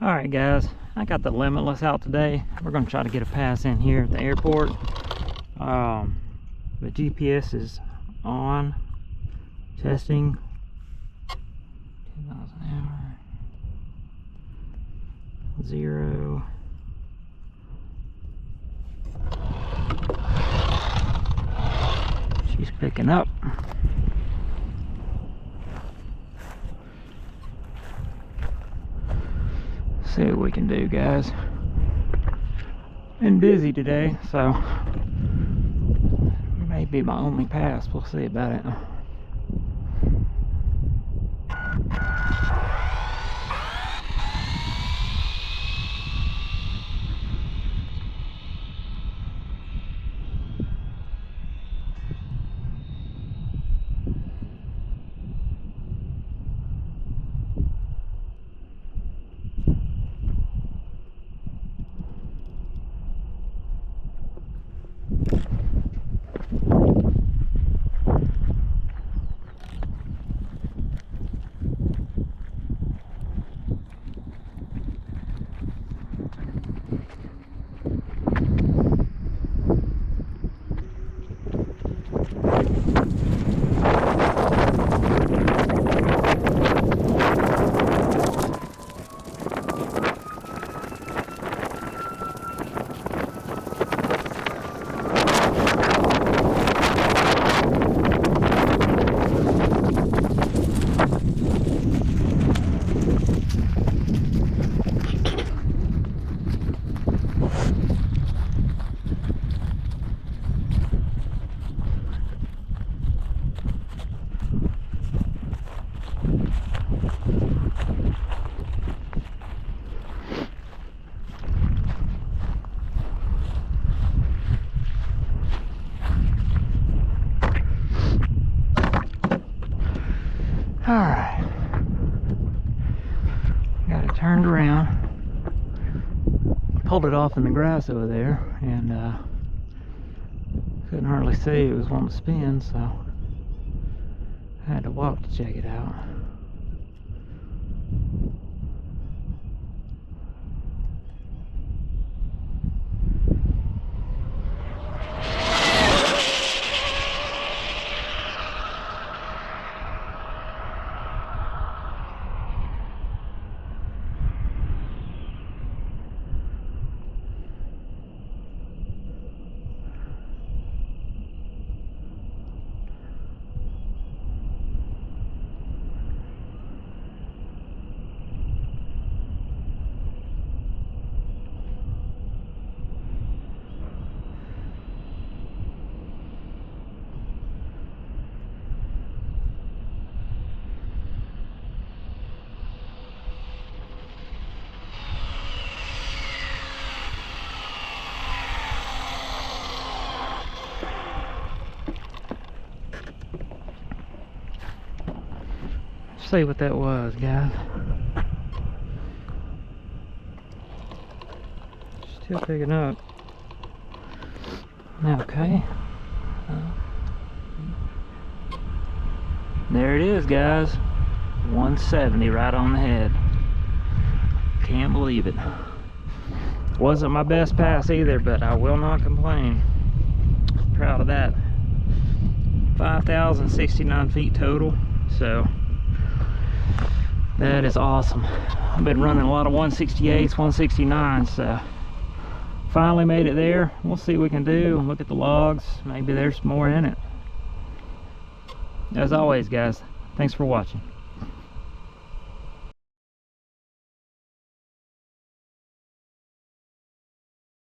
Alright guys, I got the Limitless out today. We're going to try to get a pass in here at the airport. The GPS is on. Testing. 10 miles an hour. 0. She's picking up. See what we can do, guys. Been busy today, so may be my only pass. We'll see about it. Alright, got it turned around, pulled it off in the grass over there, and couldn't hardly see it was wanting to spin, so I had to walk to check it out. See what that was, guys. Still picking up. Okay. There it is, guys. 170 right on the head. Can't believe it. Wasn't my best pass either, but I will not complain. Proud of that. 5,069 feet total. So that is awesome. I've been running a lot of 168s, 169s, so finally made it there. We'll see what we can do. Look at the logs. Maybe there's more in it. As always, guys, thanks for watching.